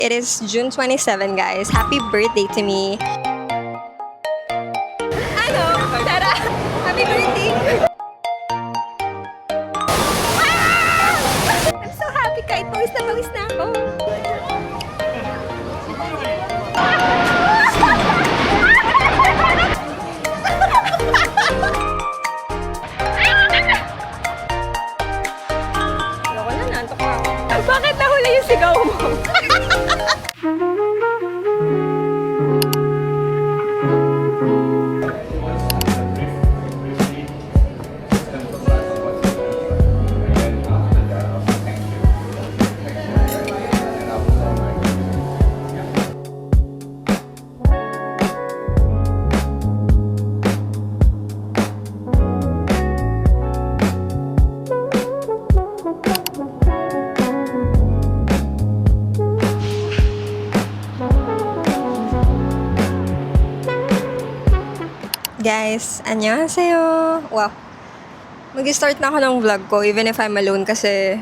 It is June 27, guys. Happy birthday to me. Ano? Tara! Happy birthday! I'm so happy kahit pawis na ako. Loko na, nantok na ako. Bakit nahula yung sigaw mo? Guys, annyeonghaseyo! Wow! Mag-start na ako ng vlog ko even if I'm alone kasi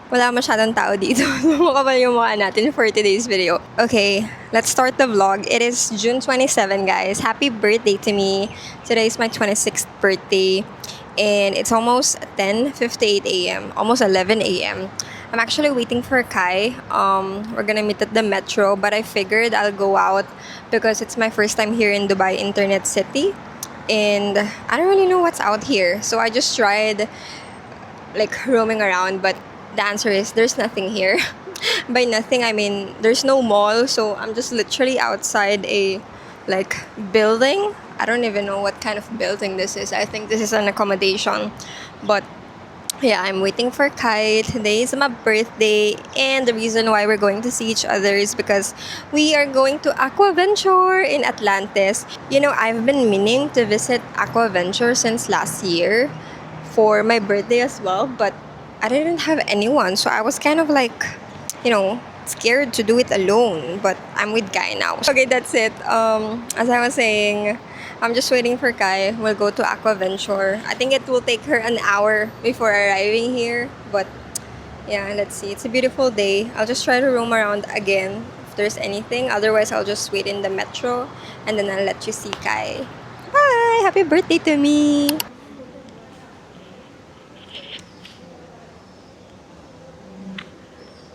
wala masyadong tao dito. Makapal yung mukha natin for today's video. Okay, let's start the vlog. It is June 27, guys. Happy birthday to me. Today is my 26th birthday and it's almost 10:58 a.m. Almost 11 a.m. I'm actually waiting for Kai. We're gonna meet at the metro, but I figured I'll go out because it's my first time here in Dubai Internet City. And I don't really know what's out here. So I just tried like roaming around, but the answer is there's nothing here. By nothing, I mean there's no mall. So I'm just literally outside a like building. I don't even know what kind of building this is. I think this is an accommodation. But yeah, I'm waiting for Kai. Today is my birthday, and the reason why we're going to see each other is because we are going to Aquaventure in Atlantis. You know, I've been meaning to visit Aquaventure since last year for my birthday as well, but I didn't have anyone, so I was kind of like, you know, scared to do it alone, but I'm with Kai now. Okay, that's it. As I was saying, I'm just waiting for Kai. We'll go to Aquaventure. I think it will take her an hour before arriving here. But yeah, let's see. It's a beautiful day. I'll just try to roam around again if there's anything. Otherwise, I'll just wait in the metro and then I'll let you see Kai. Bye! Happy birthday to me!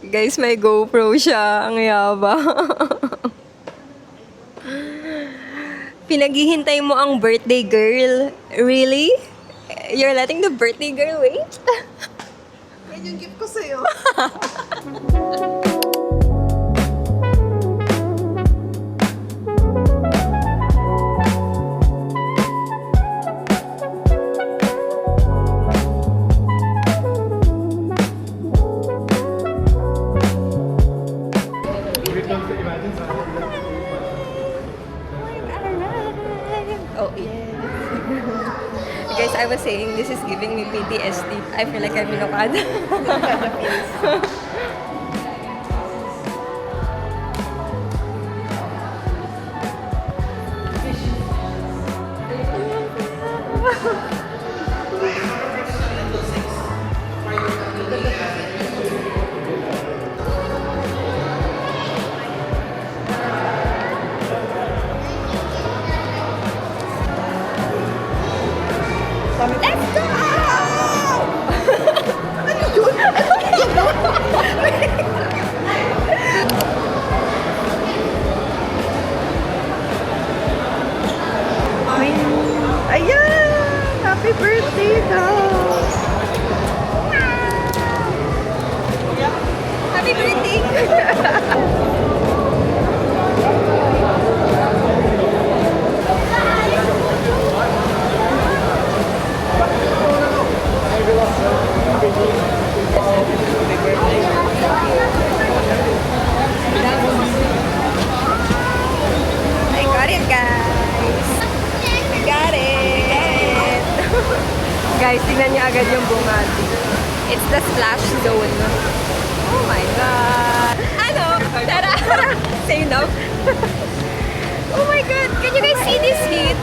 Guys, may GoPro siya. Ang yaba. Pinaghihintay mo ang birthday girl. Really? You're letting the birthday girl wait? Yan yung gift ko sa'yo. Oh, yeah. Guys, I was saying this is giving me PTSD. I feel like I'm in Okada. Let's go! Ayan! Happy birthday daw! Happy birthday! I got it, guys! I got it! Guys, tingnan niyo agad yung bumati. It's the splash zone. Oh my God! Ano? Tara! Say no? Oh my God! Can you guys see this heat?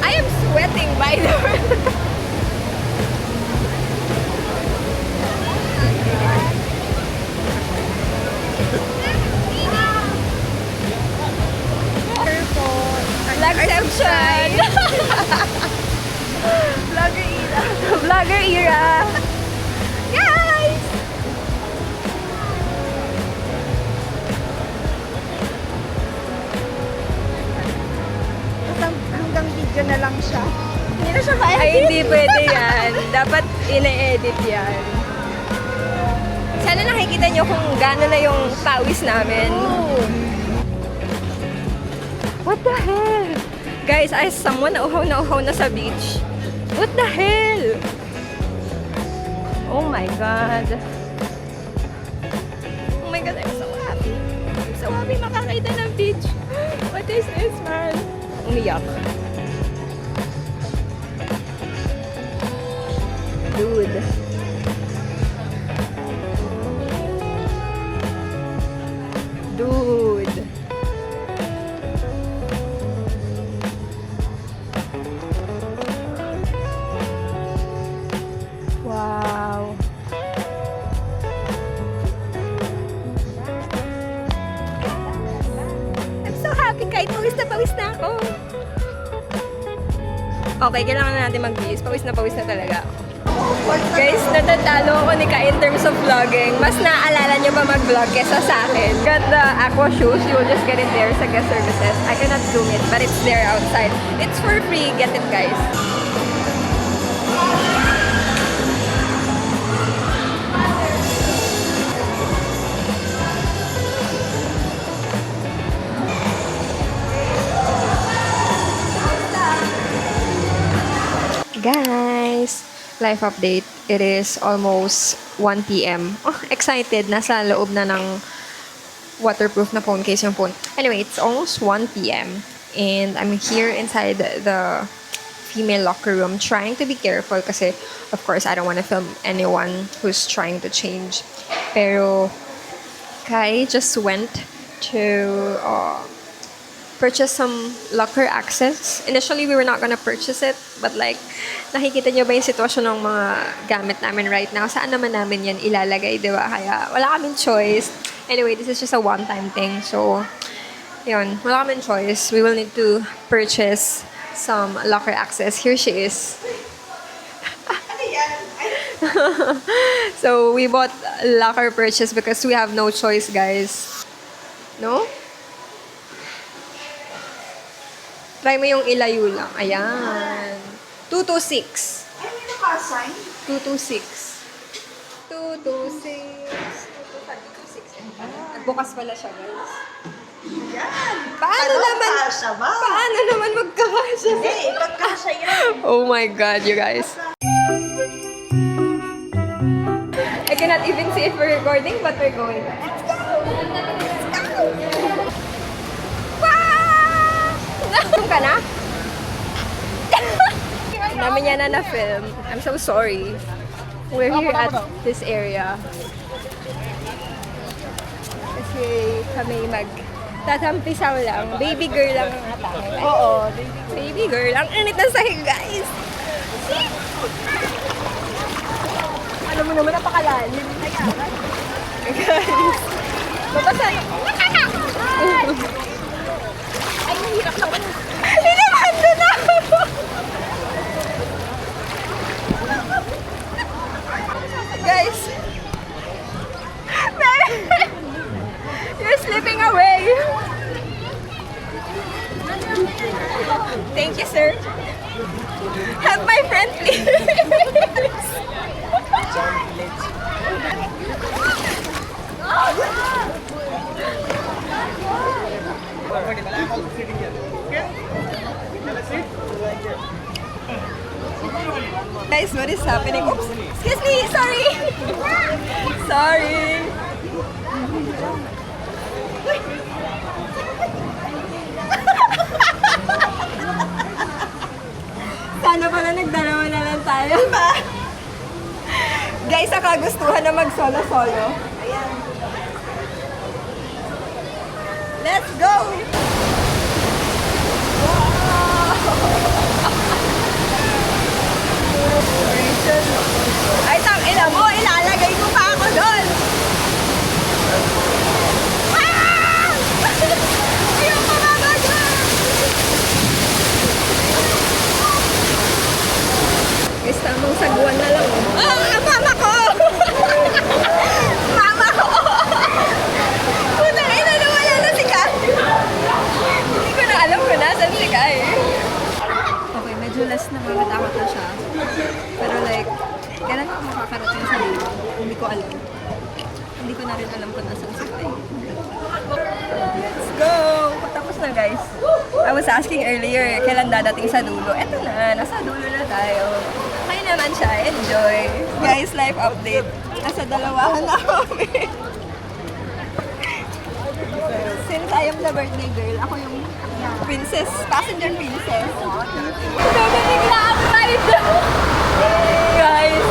I am sweating, by the way. introduction! Vlogger era. Vlogger era! Guys! Hanggang video na lang siya. Hindi na siya Ay, hindi pwede yan. Dapat ine-edit yan. Sana nakikita nyo kung gano'n na yung pawis namin. What the hell? Guys, I someone na uhaw na sa beach. What the hell? Oh my God. Oh my God, I'm so happy. I'm so happy makakita ng beach. What is this, man? Umiyak. Dude. Dude. Wow. I'm so happy kahit pawis na ako. Okay, kailangan na natin mag-bihis. Pawis na talaga ako. Guys, natatalo ako ni Ka in terms of vlogging. Mas naaalala niyo ba mag-vlog kesa sa akin? Got the aqua shoes. You will just get it there sa guest services. I cannot zoom it, but it's there outside. It's for free. Get it, guys. Guys, life update. It is almost 1 p.m. Oh, excited. Nasa loob na ng waterproof na phone case yung phone. Anyway, it's almost 1 p.m. And I'm here inside the female locker room trying to be careful kasi, of course, I don't want to film anyone who's trying to change. Pero, Kai just went to purchase some locker access. Initially, we were not gonna purchase it, but like, nakikita nyo ba yung sitwasyon ng mga gamit namin right now? Saan naman namin yan ilalagay, di ba? Kaya wala kaming choice. Anyway, this is just a one-time thing. So, yun, wala kaming choice. We will need to purchase some locker access. Here she is. Ano yan? So, we bought locker purchase because we have no choice, guys. No? Try mo yung ilayo lang. Ayan. 226. Ay, may nakasign. 226. 226. 226. Nagbukas pala siya, guys. Yan. Paano naman? Kasha ba? Paano naman magkakasya? Hindi, pagkasha yan. Oh my God, you guys. I cannot even see if we're recording, but we're going. Let's go! Let's go! Wow! Nasun ka na? Ang dami niya na na-film. I'm so sorry. We're here at this area. Kasi kami tatampisaw lang. Baby girl lang ang atake. Oo. Baby girl. Ang init ng sahig, guys. See? Alam mo naman, napakalalim. Guys. Babasa. Ay, nahirap naman. Hinahan doon na. Guys. You're slipping away. Thank you, sir. Help my friend, please. Guys, what is happening? Oops! Excuse me! Sorry! Sorry! Sana pala nagdalawa na lang tayo. Diba? Guys, ang kagustuhan na mag-solo-solo. Ayan. Let's go! Ay, tangina mo! Ilalagay ko pa ako doon! Ah! Ayun, mababa dyan! nakakatakot na siya. Pero like, kailan ako makakarating sa dulo? Hindi ko alam. Hindi ko na rin alam kung nasan si Tay. Let's go! Tapos na guys. I was asking earlier, kailan dadating sa dulo? Eto na, nasa dulo na tayo. Kaya naman siya, enjoy. Guys, life update. Nasa dalawahan na kami. Since I am the birthday girl, ako yung princess, passenger princess. Nabalik na ang ride! Guys!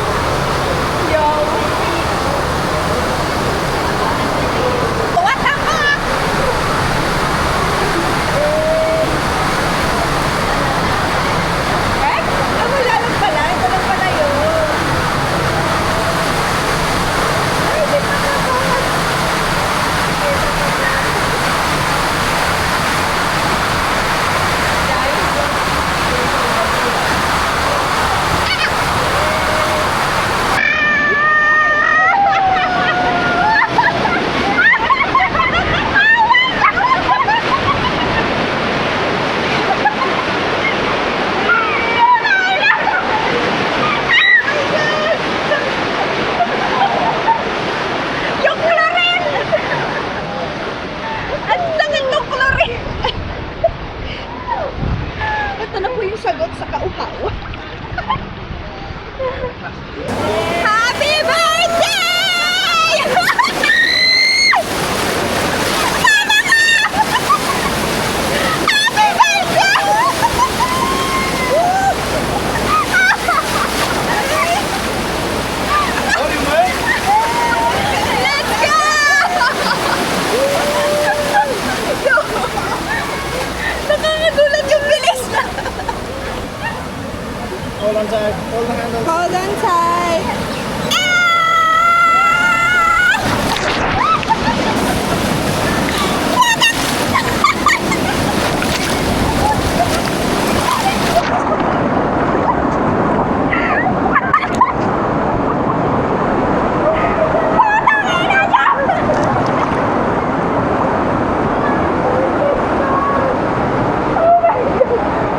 Yo! What the fuck? Eh? Ah, wala lang pala. Ito lang pala yun. Ay, di pa na po. Yung chlorine! Ang sakit ng chlorine! Ito na po yung sagot sa kauhaw. Happy birthday! Happy birthday! Let's go! Nakakagulat yung bilis na. Hold on tight. Hold the handle. Hold on tight.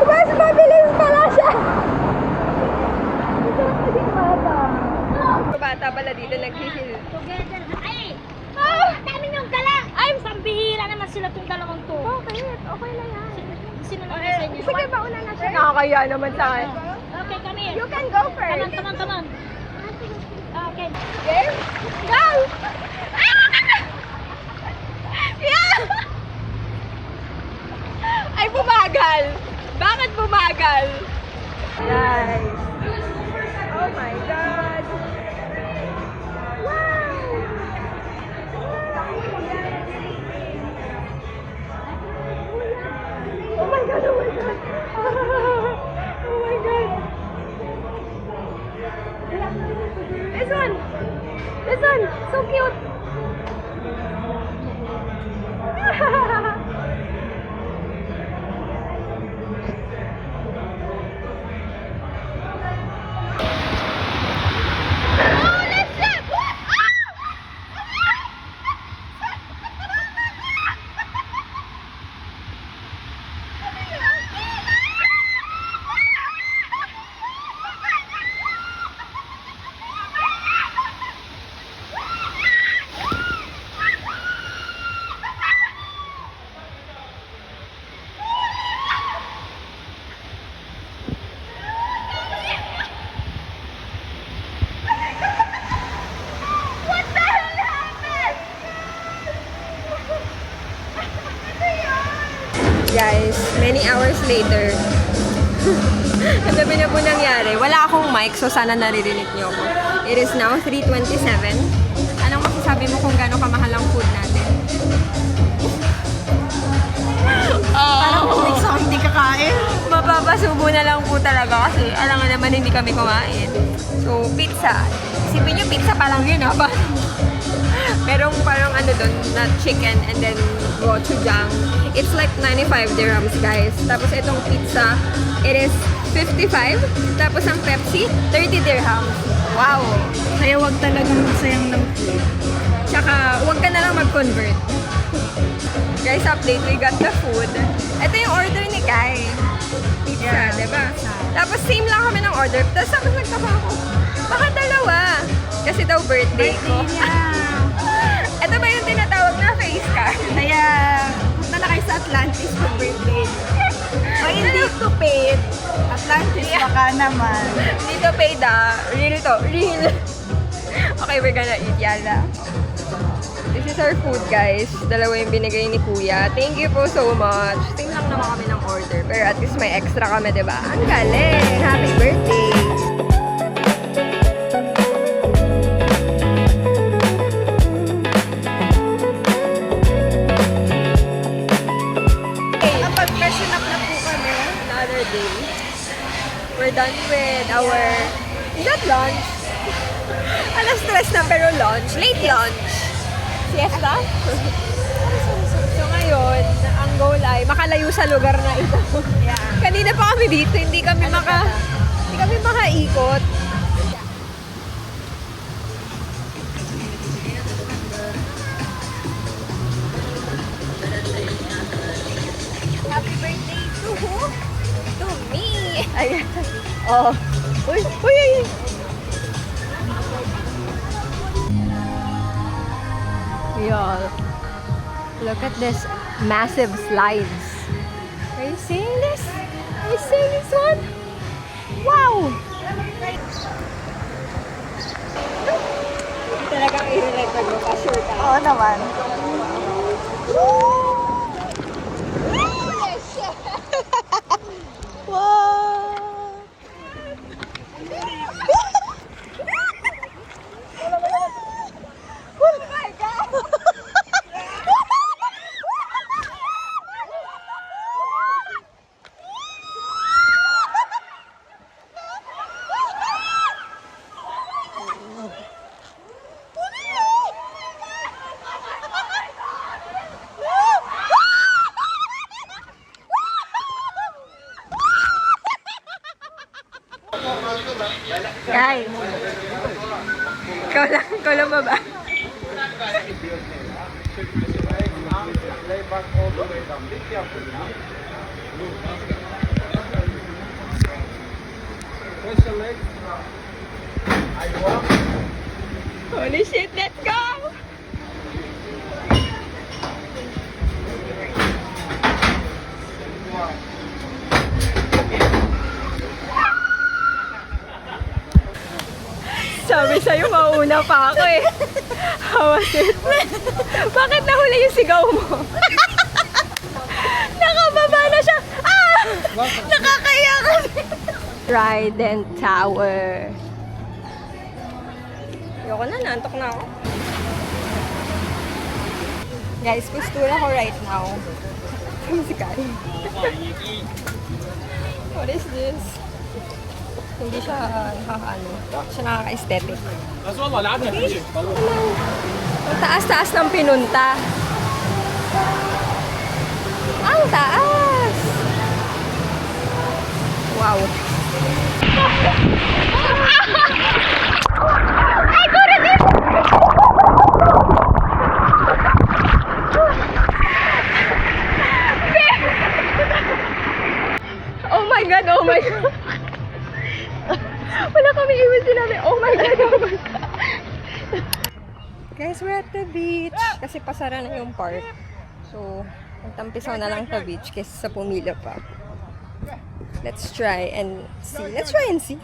Mas mabilis pala siya. Bata pala dito nag-hill. Together. Ay! Dami niyong gala! Ay, pambihira naman sila tong dalawang to. Bakit? Okay na yan. Sino lang sa inyo? Sige, mauna na siya. Nakakaya naman sa akin. Okay, come here. You can go Come on, first. come on, come on. Okay. Game? Go! Yeah! Ay, bumagal! Bakit bumagal? Guys! Oh my God! Wow! Oh my God! Oh my God! Oh my God! This one! This one! So cute! Guys, many hours later, ang gabi na po nangyari. Wala akong mic, so sana naririnig niyo ako. It is now 3:27. Anong masasabi mo kung gano'ng kamahal ang food natin? Parang uwi sa hindi kakain. Mapapasubo na lang po talaga kasi alam nga naman hindi kami kumain. So, pizza. Isipin niyo, pizza pa lang yun, ha? Merong parang ano doon, na chicken and then gochujang. It's like 95 dirhams, guys. Tapos itong pizza, it is 55. Tapos ang Pepsi, 30 dirhams. Wow! Kaya wag talagang magsayang ng food. Tsaka, huwag ka na lang mag-convert. Guys, guys, update. We got the food. Ito yung order ni Kai. Pizza, diba? Tapos same lang kami ng order. Tapos nagtaka ako, baka dalawa? Kasi daw birthday ko. Ito ba yung tinatawag na face card? Kaya, punta na kayo sa Atlantis for birthday. O hindi to paid. Atlantis baka naman. Dito paid real to. Real. Okay, we're gonna eat. Yala. This is our food, guys. Dalawa yung binigay ni Kuya. Thank you po so much. Same lang naman kami ng order. Pero at least may extra kami, diba? Ang galing! Happy birthday! Napag-freshen up na po kami. Another day. We're done with our... Not lunch. Alas stress na pero lunch. Late lunch. Siesta? So ngayon, ang goal ay makalayo sa lugar na ito. Yeah. Kanina pa kami dito, hindi kami makaikot. Happy birthday to who? To me! Ayan. Oh. Uy! Uy! Uy! Y'all, look at this massive slides. Are you seeing this? Are you seeing this one? Wow! Hindi talagang i-record mo pa, sure ka. Oo naman. Guys, ikaw lang ba ba? Lay back all the way down. Be careful now. Push the leg. I walk. Holy shit, let's go! Sabi sa'yo, mauna pa ako eh. How was it? Bakit nahuli yung sigaw mo? Nakababa na siya. Ah! Nakakaya kasi. Trident Tower. Ayoko na, naantok na ako. Guys, kustura ko right now. Musical. What is this? Hindi siya nakakaano. Siya nakaka-aesthetic. Ang taas-taas ng pinunta. Ang taas! Wow. Ay, kurang din! Oh my God, oh my God. Wala kami iwan sinabi. Oh my God, oh my God. Guys, we're at the beach. Kasi pasara na yung park. So, magtampisaw na lang sa beach kaysa sa pumila pa. Let's try and see. Let's try and see.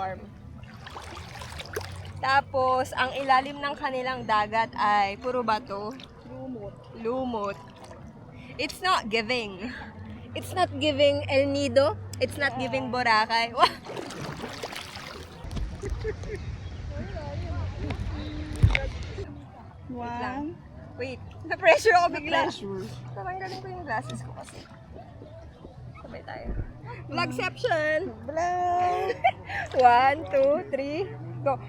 farm. Tapos, ang ilalim ng kanilang dagat ay puro bato. Lumot. It's not giving. It's not giving El Nido. It's not giving Boracay. One. Wait, na-pressure ako bigla. Pressure. Tatanggalin ko yung glasses ko kasi. Sabay tayo. Vlogception! Vlog! 1, 2, 3, go!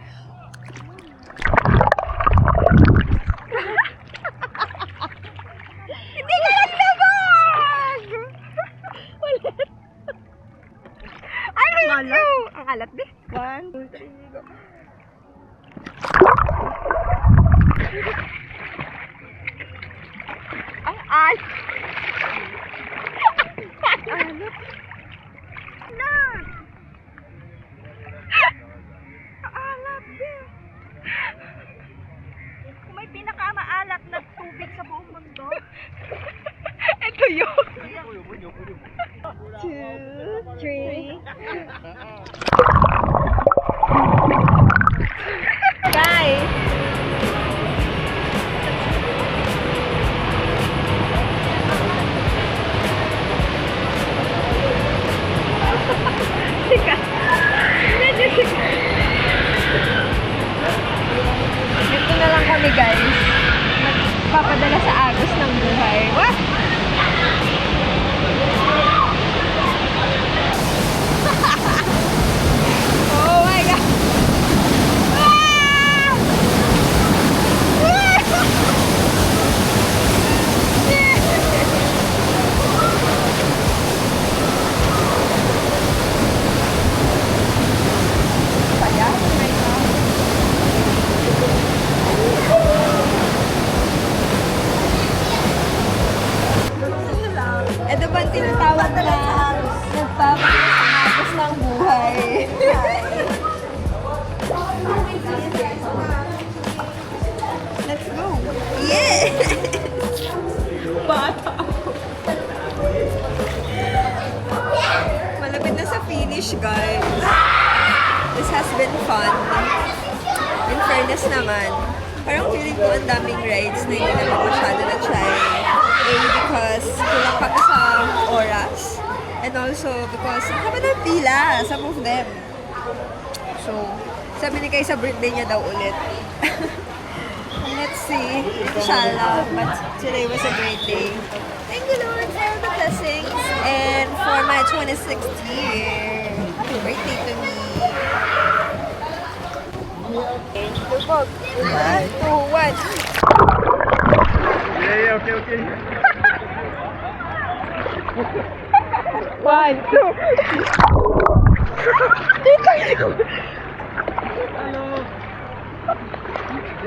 Hindi ka naglabag! Ulit! Ano yun? Ang alat, be? 1, 2, 3, go! Ang alat! Alat! Na! Alat, be! Kung may pinakamaalat na tubig sa buong mundo. Ito yun! 2, 3. Guys! Dito na lang kami, guys. Nagpapadala sa agos ng buhay. What? Oh my God! Ah! Saya, right now. Ito ba ang tinatawag na nagpapagos ng buhay? Let's go! Yeah! Bata Malapit na sa finish, guys. This has been fun. In fairness naman, parang feeling ko ang daming rides na hindi naman masyado na try. Because kulang kami sa oras. And also because haba ng pila, some of them. So, sabi ni Kai sa birthday niya daw ulit. Let's see. Inshallah. But today was a great day. Thank you, Lord, for all the blessings. And for my 26th year. Happy birthday to me. Lubog. 1, 2, 1. Yeah, okay, okay. 1, 2.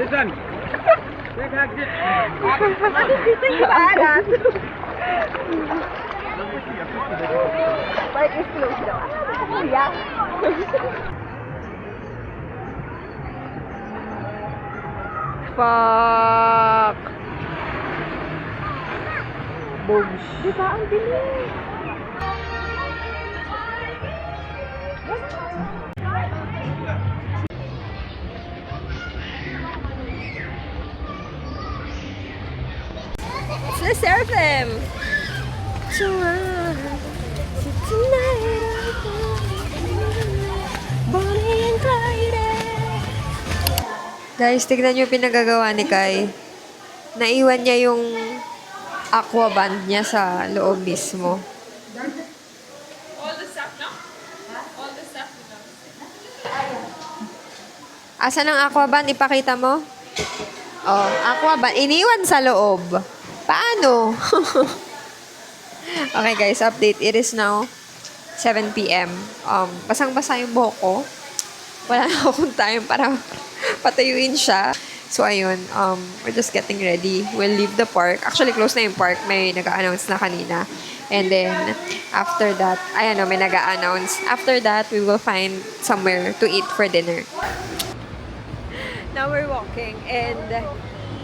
Listen. Take action. Dito yung paalat. Park is closed daw. Yeah. Fuck. Booms. Diba ang bilis? Let's serve them. Guys, tignan niyo yung pinagagawa ni Kai. Naiwan niya yung aqua band niya sa loob mismo. Asan ang aqua band? Ipakita mo. Oh, aqua band. Iniwan sa loob. Paano? Okay guys, update. It is now 7 p.m. Basang-basa yung buhok ko. Wala na akong time para patayuin siya. So, ayun. We're just getting ready. We'll leave the park. Actually, close na yung park. May nag-a-announce na kanina. And then, after that, may nag-a-announce. After that, we will find somewhere to eat for dinner. Now we're walking. And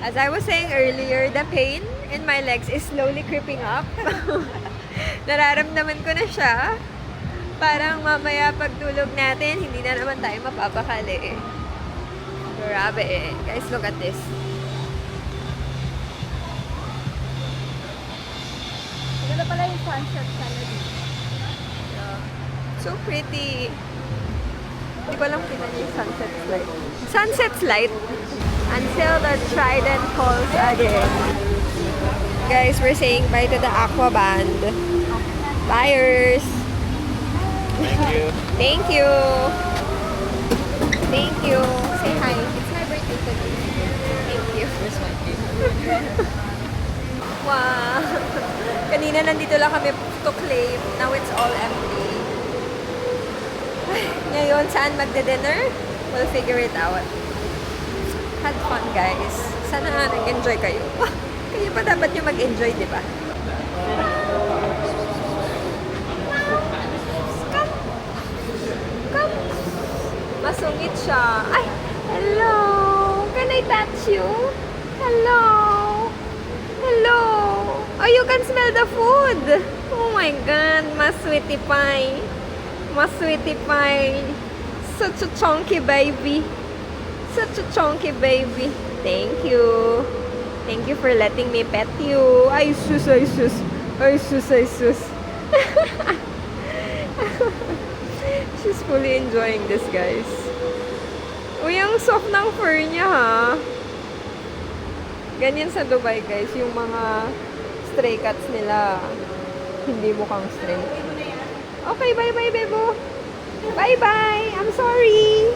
as I was saying earlier, the pain in my legs is slowly creeping up. Nararamdaman ko na siya. Parang mamaya pagtulog natin, hindi na naman tayo mapapakali eh. Grabe eh. Guys, look at this. Maganda pala yung sunset sana dito. Yeah. So pretty. Hindi ko lang kita yung sunset light. Sunset light until the trident calls again. Guys, we're saying bye to the Aqua Band. Buyers! Thank you. Thank you! Thank you! Say hi. It's my birthday today. Thank you. Where's my cake? Wow! Kanina nandito lang kami to claim. Now it's all empty. Ngayon, saan magde-dinner? We'll figure it out. Had fun, guys. Sana nag-enjoy kayo. Kayo pa dapat yung mag-enjoy, di ba? Come! Masungit siya. Ay! Hello! Can I touch you? Hello! Hello! Oh, you can smell the food! Oh my God! Masweetie pie! Masweetie pie! Such a chunky baby! Such a chunky baby! Thank you! Thank you for letting me pet you! Ay sus! Ay sus! Ay sus! Ay sus! She's fully enjoying this, guys. Uy, ang soft ng fur niya, ha? Ganyan sa Dubai, guys. Yung mga stray cats nila, hindi mukhang stray. Okay, bye-bye, bebo. Bye-bye. I'm sorry.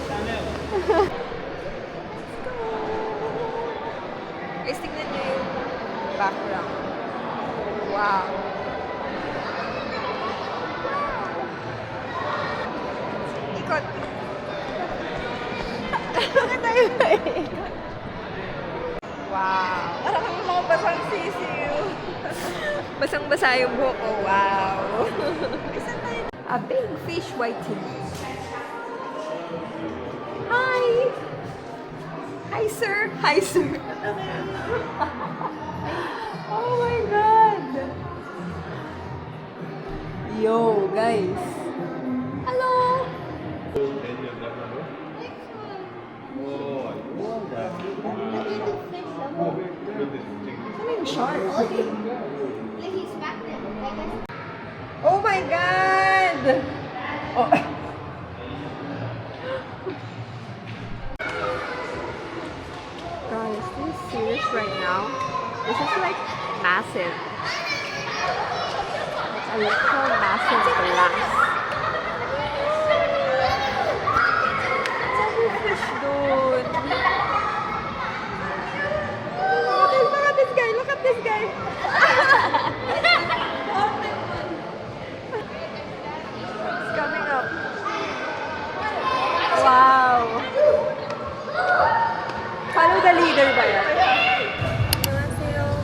Guys, tignan niyo yung background. Wow. Ikot. Wow. Parang kami mga basang sisiw. Basang-basa yung buhok ko. Wow. A big fish whiting. Hi! Hi, sir. Hi, sir. Oh my God. Yo, guys. Hello. Ano yung shark? Oh my God! Oh. Guys, this is serious right now. This is like massive. It's a literal massive glass. Sabi fish doon. Look at this guy. Look at this guy. It's coming up. Wow. Follow the leader ba yan?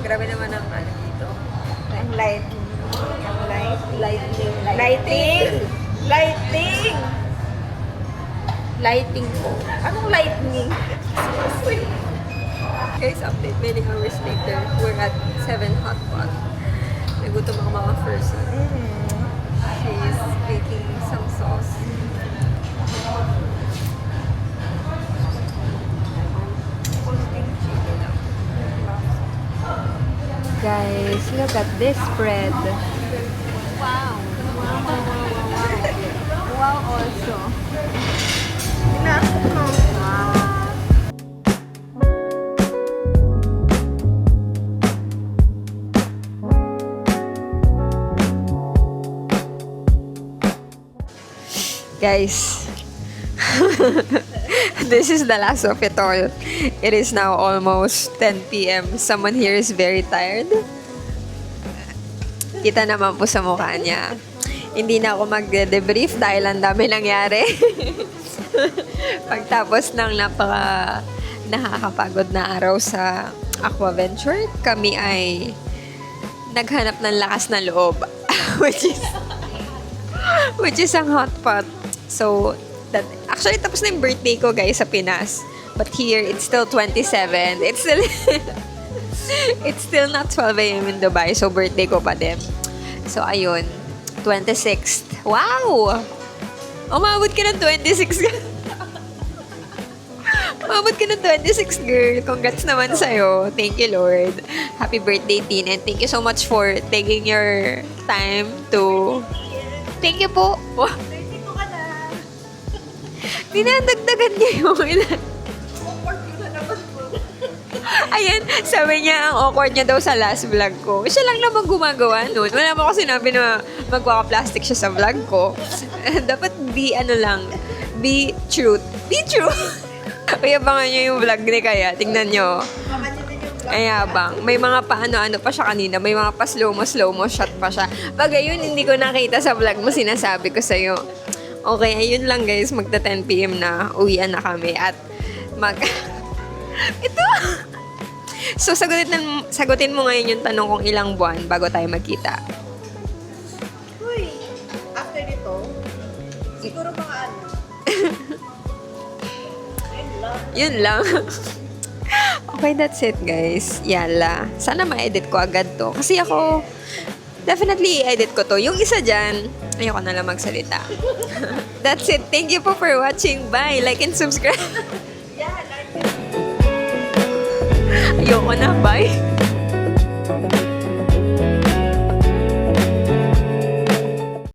Grabe naman ang ano dito. Ang light. Ang light. Lightning. Lighting! Lighting! Lighting po. Anong lightning? Guys, update. Many hours later, we're at 7 Hot Pot. Nagutom ang mga person. She's making some sauce. Konting chili lang. Guys, look at this spread. Wow. Wow also. Wow. Guys, this is the last of it all. It is now almost 10 p.m. Someone here is very tired. Kita naman po sa mukha niya. Hindi na ako mag-debrief dahil ang dami nangyari. Pagtapos ng nakakapagod na araw sa Aquaventure, kami ay naghanap ng lakas na loob. which is ang hot pot. So, actually, tapos na yung birthday ko, guys, sa Pinas. But here, it's still 27. It's still not 12 a.m. in Dubai. So, birthday ko pa din. So, ayun. 26th. Wow! Umabot ka ng 26. Umabot ka ng 26, girl. Congrats naman sa'yo. Thank you, Lord. Happy birthday, Tin. And thank you so much for taking your time to... Thank you po. Wow. 32 ka na. Dinadagdagan niya yung ilan. Awkward ko na naman po. Ayan, sabi niya ang awkward niya daw sa last vlog ko. Siya lang naman gumagawa nun. Wala mo ako sinabi na magpapaplastic siya sa vlog ko. Dapat be truth. Be truth. Kaya abangan niyo yung vlog ni Kaya. Tingnan niyo. Baka niyo din yung vlog. Kaya bang, may mga paano-ano pa siya kanina. May mga pa slow-mo shot pa siya. Bagay yun, hindi ko nakita sa vlog mo. Sinasabi ko sa'yo. Okay, ayun lang guys. Magta 10 PM na. Uwian na kami. At Ito! So, sagutin mo ngayon yung tanong kung ilang buwan bago tayo magkita. Uy, after nito, siguro mga ano. Yun lang. Okay, that's it guys. Yala. Sana ma-edit ko agad to. Kasi ako, definitely i-edit ko to. Yung isa dyan, ayoko na lang magsalita. That's it. Thank you po for watching. Bye. Like and subscribe. Yeah, like Ayoko na. Bye.